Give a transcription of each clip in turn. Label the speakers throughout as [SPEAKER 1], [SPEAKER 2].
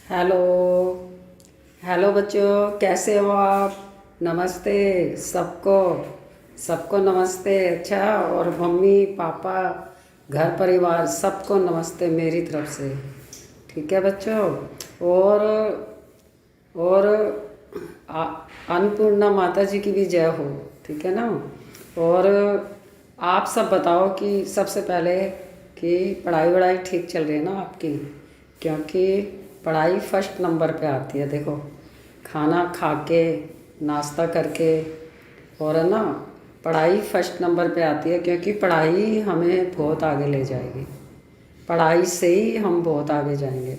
[SPEAKER 1] Hello. Hello बच्चों, कैसे हो आप? नमस्ते सबको। सबको नमस्ते। अच्छा, और मम्मी पापा, घर परिवार सबको नमस्ते मेरी तरफ से। ठीक है बच्चों। और और अन्नपूर्णा माता जी की भी जय हो। ठीक है ना। और आप सब बताओ कि सबसे पहले कि पढ़ाई वढ़ाई ठीक चल रही है ना आपकी? क्योंकि पढ़ाई फर्स्ट नंबर पे आती है। देखो, खाना खा के, नाश्ता करके, और है ना, पढ़ाई फर्स्ट नंबर पे आती है, क्योंकि पढ़ाई हमें बहुत आगे ले जाएगी। पढ़ाई से ही हम बहुत आगे जाएंगे,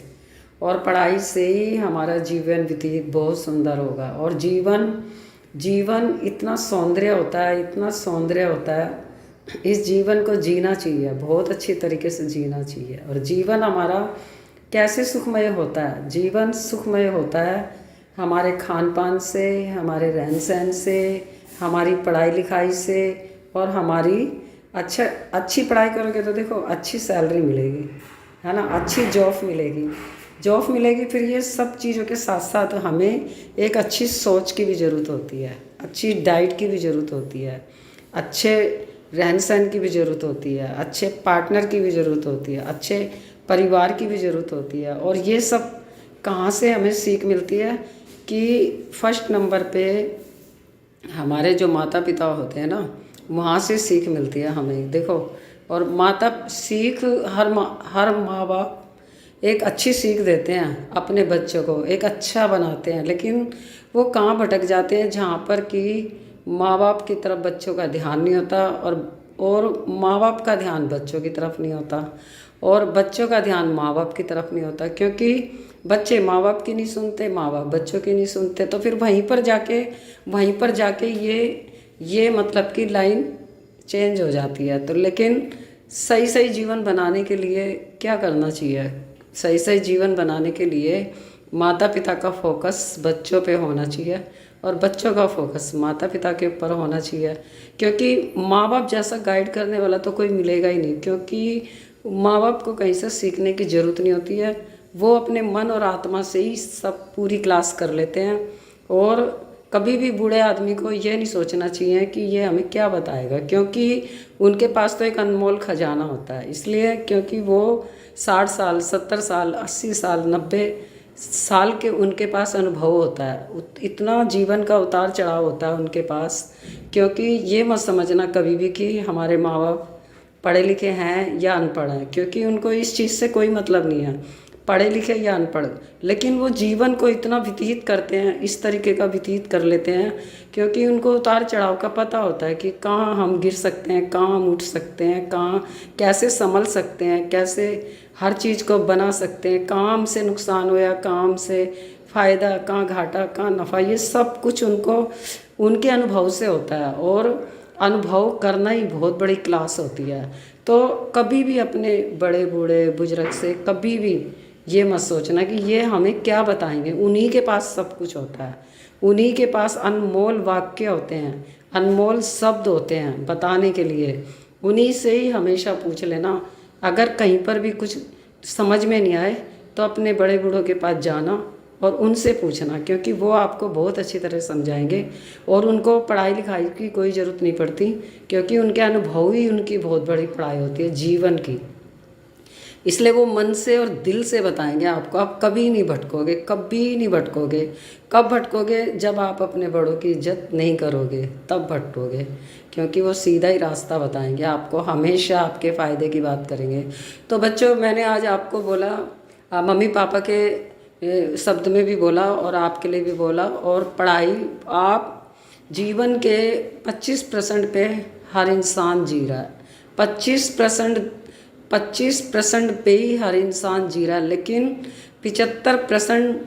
[SPEAKER 1] और पढ़ाई से ही हमारा जीवन व्यतीत बहुत सुंदर होगा। और जीवन जीवन इतना सौंदर्य होता है, इतना सौंदर्य होता है। इस जीवन को जीना चाहिए, बहुत अच्छी तरीके से जीना चाहिए। और जीवन हमारा कैसे सुखमय होता है? जीवन सुखमय होता है हमारे खान पान से, हमारे रहन सहन से, हमारी पढ़ाई लिखाई से, और हमारी अच्छी पढ़ाई करोगे तो देखो अच्छी सैलरी मिलेगी, है ना, अच्छी जॉब मिलेगी। जॉब मिलेगी, फिर ये सब चीज़ों के साथ साथ हमें एक अच्छी सोच की भी ज़रूरत होती है, अच्छी डाइट की भी ज़रूरत होती है, अच्छे रहन सहन की भी ज़रूरत होती है, अच्छे पार्टनर की भी ज़रूरत होती है, अच्छे परिवार की भी ज़रूरत होती है। और ये सब कहाँ से हमें सीख मिलती है? कि फर्स्ट नंबर पे हमारे जो माता पिता होते हैं ना, वहाँ से सीख मिलती है हमें। देखो, और माता सीख, हर माँ बाप एक अच्छी सीख देते हैं अपने बच्चों को, एक अच्छा बनाते हैं, लेकिन वो कहाँ भटक जाते हैं? जहाँ पर कि माँ बाप की तरफ बच्चों का ध्यान नहीं होता, और माँ बाप का ध्यान बच्चों की तरफ नहीं होता, और बच्चों का ध्यान माँ बाप की तरफ नहीं होता। क्योंकि बच्चे माँ बाप की नहीं सुनते, माँ बाप बच्चों की नहीं सुनते, तो फिर वहीं पर जाके ये मतलब कि लाइन चेंज हो जाती है। तो लेकिन सही सही जीवन बनाने के लिए क्या करना चाहिए? सही सही जीवन बनाने के लिए माता पिता का फोकस बच्चों पे होना चाहिए, और बच्चों का फोकस माता पिता के ऊपर होना चाहिए। क्योंकि माँ बाप जैसा गाइड करने वाला तो कोई मिलेगा ही नहीं, क्योंकि माँ बाप को कहीं से सीखने की ज़रूरत नहीं होती है। वो अपने मन और आत्मा से ही सब पूरी क्लास कर लेते हैं। और कभी भी बूढ़े आदमी को ये नहीं सोचना चाहिए कि ये हमें क्या बताएगा, क्योंकि उनके पास तो एक अनमोल खजाना होता है। इसलिए क्योंकि वो 60 साल, 70 साल, 80 साल, 90 साल के उनके पास अनुभव होता है, इतना जीवन का उतार चढ़ाव होता है उनके पास। क्योंकि ये मत समझना कभी भी कि हमारे माँ बाप पढ़े लिखे हैं या अनपढ़ हैं, क्योंकि उनको इस चीज़ से कोई मतलब नहीं है, पढ़े लिखे या अनपढ़। लेकिन वो जीवन को इतना व्यतीत करते हैं, इस तरीके का व्यतीत कर लेते हैं, क्योंकि उनको उतार चढ़ाव का पता होता है कि कहाँ हम गिर सकते हैं, कहाँ हम उठ सकते हैं, कहाँ कैसे संभल सकते हैं, कैसे हर चीज़ को बना सकते हैं, कहाँ हमसे नुकसान हुआ, कहाँ हमसे फ़ायदा, कहाँ घाटा, कहाँ नफ़ा। ये सब कुछ उनको उनके अनुभव से होता है, और अनुभव करना ही बहुत बड़ी क्लास होती है। तो कभी भी अपने बड़े बूढ़े बुजुर्ग से कभी भी ये मत सोचना कि ये हमें क्या बताएंगे। उन्हीं के पास सब कुछ होता है, उन्हीं के पास अनमोल वाक्य होते हैं, अनमोल शब्द होते हैं बताने के लिए। उन्हीं से ही हमेशा पूछ लेना। अगर कहीं पर भी कुछ समझ में नहीं आए तो अपने बड़े बूढ़ों के पास जाना और उनसे पूछना, क्योंकि वो आपको बहुत अच्छी तरह समझाएंगे। और उनको पढ़ाई लिखाई की कोई ज़रूरत नहीं पड़ती, क्योंकि उनके अनुभव ही उनकी बहुत बड़ी पढ़ाई होती है जीवन की। इसलिए वो मन से और दिल से बताएंगे आपको। आप कभी नहीं भटकोगे, कभी नहीं भटकोगे। कब भटकोगे? जब आप अपने बड़ों की इज्जत नहीं करोगे, तब भटकोगे। क्योंकि वो सीधा ही रास्ता बताएंगे आपको, हमेशा आपके फ़ायदे की बात करेंगे। तो बच्चों, मैंने आज आपको बोला, मम्मी पापा के शब्द में भी बोला और आपके लिए भी बोला। और पढ़ाई, आप जीवन के 25% पे हर इंसान जी रहा है। 25% पे ही हर इंसान जी रहा है, लेकिन 75%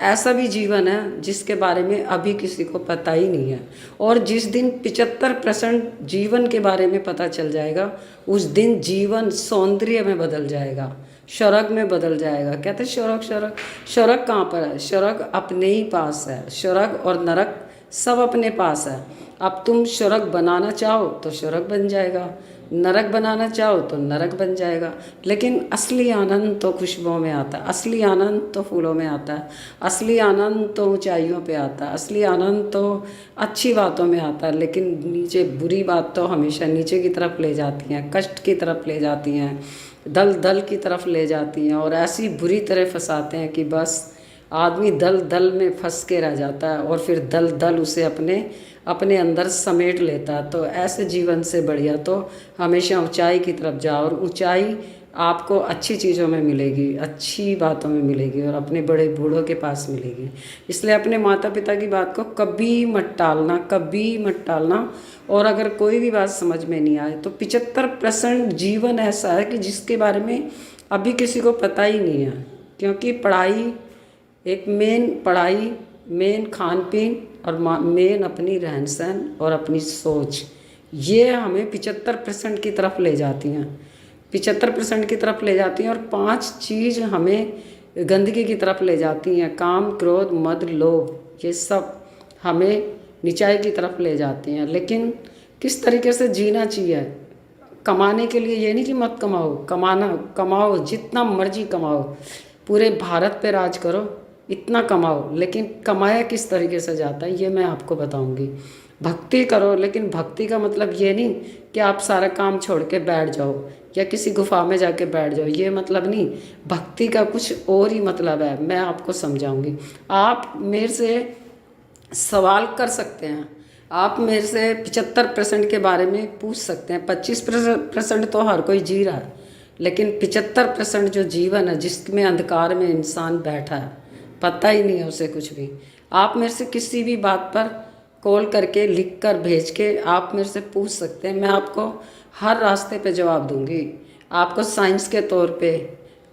[SPEAKER 1] ऐसा भी जीवन है जिसके बारे में अभी किसी को पता ही नहीं है। और जिस दिन 75% जीवन के बारे में पता चल जाएगा, उस दिन जीवन सौंदर्य में बदल जाएगा, स्वर्ग में बदल जाएगा। कहते स्वर्ग, स्वर्ग, स्वर्ग कहाँ पर है? स्वर्ग अपने ही पास है। स्वर्ग और नरक सब अपने पास है। अब तुम स्वर्ग बनाना चाहो तो स्वर्ग बन जाएगा, नरक बनाना चाहो तो नरक बन जाएगा। लेकिन असली आनंद तो खुशबुओं में आता है, असली आनंद तो फूलों में आता है, असली आनंद तो ऊंचाइयों पे आता है, असली आनंद तो अच्छी बातों में आता है। लेकिन नीचे बुरी बात तो हमेशा नीचे की तरफ ले जाती हैं, कष्ट की तरफ ले जाती हैं, दल दल की तरफ ले जाती हैं, और ऐसी बुरी तरह फंसाते हैं कि बस आदमी दल दल में फंस के रह जाता है, और फिर दल दल उसे अपने अपने अंदर समेट लेता है। तो ऐसे जीवन से बढ़िया तो हमेशा ऊंचाई की तरफ जाओ, और ऊंचाई आपको अच्छी चीज़ों में मिलेगी, अच्छी बातों में मिलेगी, और अपने बड़े बूढ़ों के पास मिलेगी। इसलिए अपने माता पिता की बात को कभी मत टालना, कभी मत टालना। और अगर कोई भी बात समझ में नहीं आए तो 75% जीवन ऐसा है कि जिसके बारे में अभी किसी को पता ही नहीं है। क्योंकि पढ़ाई एक पढ़ाई मेन खान पीन और मेन अपनी रहन सहन और अपनी सोच, ये हमें 75% की तरफ ले जाती हैं, 75% की तरफ ले जाती हैं। और 5 चीज़ हमें गंदगी की तरफ ले जाती हैं, काम क्रोध मद लोभ, ये सब हमें निचाई की तरफ ले जाती हैं। लेकिन किस तरीके से जीना चाहिए, कमाने के लिए ये नहीं कि मत कमाओ, कमाओ जितना मर्जी कमाओ, पूरे भारत पे राज करो, इतना कमाओ। लेकिन कमाया किस तरीके से जाता है ये मैं आपको बताऊंगी। भक्ति करो, लेकिन भक्ति का मतलब ये नहीं कि आप सारा काम छोड़ के बैठ जाओ या किसी गुफा में जाके बैठ जाओ, ये मतलब नहीं। भक्ति का कुछ और ही मतलब है, मैं आपको समझाऊंगी। आप मेरे से सवाल कर सकते हैं, आप मेरे से 75% के बारे में पूछ सकते हैं। 25% तो हर कोई जी रहा है, लेकिन 75% जो जीवन है जिसमें अंधकार में इंसान बैठा है, पता ही नहीं है उसे कुछ भी। आप मेरे से किसी भी बात पर कॉल करके लिख कर भेज के आप मेरे से पूछ सकते हैं, मैं आपको हर रास्ते पे जवाब दूंगी। आपको साइंस के तौर पे,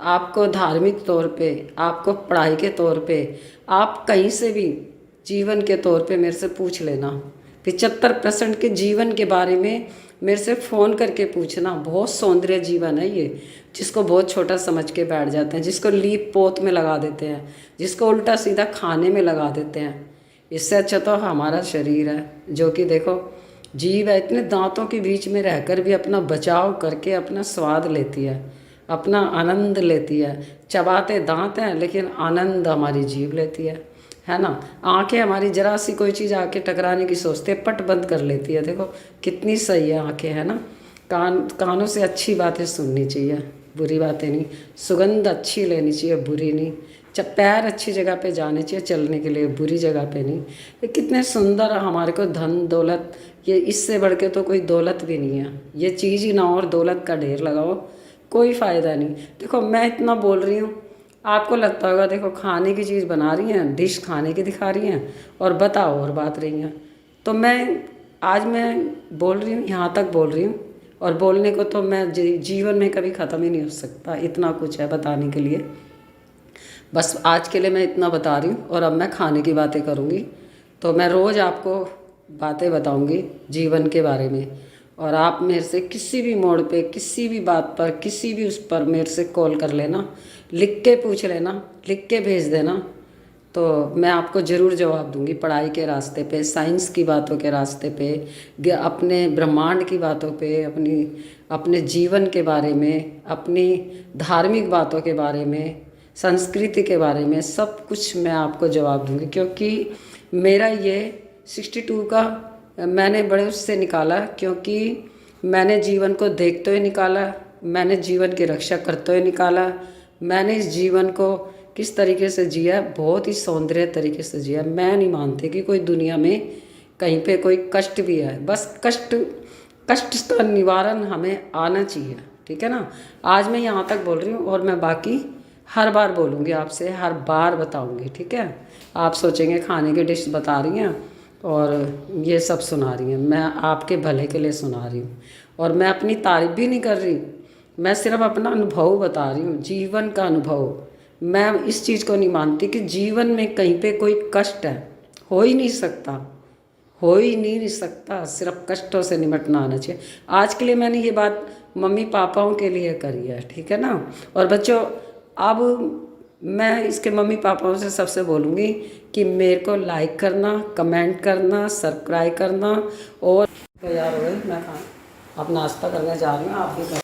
[SPEAKER 1] आपको धार्मिक तौर पे, आपको पढ़ाई के तौर पे, आप कहीं से भी जीवन के तौर पे मेरे से पूछ लेना। 75% के जीवन के बारे में मेरे से फ़ोन करके पूछना। बहुत सौंदर्य जीवन है ये, जिसको बहुत छोटा समझ के बैठ जाते हैं, जिसको लीप पोत में लगा देते हैं, जिसको उल्टा सीधा खाने में लगा देते हैं। इससे अच्छा तो हमारा शरीर है, जो कि देखो जीव है, इतने दांतों के बीच में रहकर भी अपना बचाव करके अपना स्वाद लेती है, अपना आनंद लेती है। चबाते दांत हैं लेकिन आनंद हमारी जीभ लेती है ना। आंखें हमारी जरा सी कोई चीज़ आके टकराने की सोचते पट बंद कर लेती है। देखो कितनी सही है आंखें, है ना। कानों से अच्छी बातें सुननी चाहिए, बुरी बातें नहीं। सुगंध अच्छी लेनी चाहिए, बुरी नहीं। पैर अच्छी जगह पे जाने चाहिए चलने के लिए, बुरी जगह पे नहीं। ये कितने सुंदर हमारे को धन दौलत, ये इससे बढ़ के तो कोई दौलत भी नहीं है। ये चीज़ ही ना हो और दौलत का ढेर लगाओ, कोई फ़ायदा नहीं। देखो मैं इतना बोल रही हूँ, आपको लगता होगा देखो खाने की चीज़ बना रही हैं, डिश खाने की दिखा रही हैं और बताओ और बात रही हैं। तो आज मैं बोल रही हूँ, यहाँ तक बोल रही हूँ, और बोलने को तो मैं जीवन में कभी ख़त्म ही नहीं हो सकता, इतना कुछ है बताने के लिए। बस आज के लिए मैं इतना बता रही हूँ, और अब मैं खाने की बातें करूँगी। तो मैं रोज़ आपको बातें बताऊँगी जीवन के बारे में, और आप मेरे से किसी भी मोड़ पे, किसी भी बात पर, किसी भी उस पर मेरे से कॉल कर लेना, लिख के पूछ लेना, लिख के भेज देना, तो मैं आपको ज़रूर जवाब दूंगी। पढ़ाई के रास्ते पे, साइंस की बातों के रास्ते पे, अपने ब्रह्मांड की बातों पे, अपने जीवन के बारे में, अपनी धार्मिक बातों के बारे में, संस्कृति के बारे में, सब कुछ मैं आपको जवाब दूंगी। क्योंकि मेरा ये 62 का मैंने बड़े उससे निकाला, क्योंकि मैंने जीवन को देखते हुए निकाला, मैंने जीवन की रक्षा करते हुए निकाला, मैंने इस जीवन को किस तरीके से जिया, बहुत ही सौंदर्य तरीके से जिया। मैं नहीं मानती कि कोई दुनिया में कहीं पे कोई कष्ट भी है। बस कष्ट का निवारण हमें आना चाहिए, ठीक है ना। आज मैं यहाँ तक बोल रही हूँ, और मैं बाकी हर बार बोलूँगी आपसे, हर बार बताऊँगी, ठीक है। आप सोचेंगे खाने की डिश बता रही हैं और ये सब सुना रही हैं, मैं आपके भले के लिए सुना रही हूँ। और मैं अपनी तारीफ भी नहीं कर रही, मैं सिर्फ अपना अनुभव बता रही हूँ, जीवन का अनुभव। मैं इस चीज़ को नहीं मानती कि जीवन में कहीं पे कोई कष्ट है, हो ही नहीं सकता, हो ही नहीं सकता। सिर्फ कष्टों से निपटना आना चाहिए। आज के लिए मैंने ये बात मम्मी पापाओं के लिए करी है, ठीक है ना। और बच्चों, अब मैं इसके मम्मी पापाओं से सबसे बोलूँगी कि मेरे को लाइक करना, कमेंट करना, सब्सक्राइब करना। और तो यार मैं अब नाश्ता करने जा रही हूँ, आप भी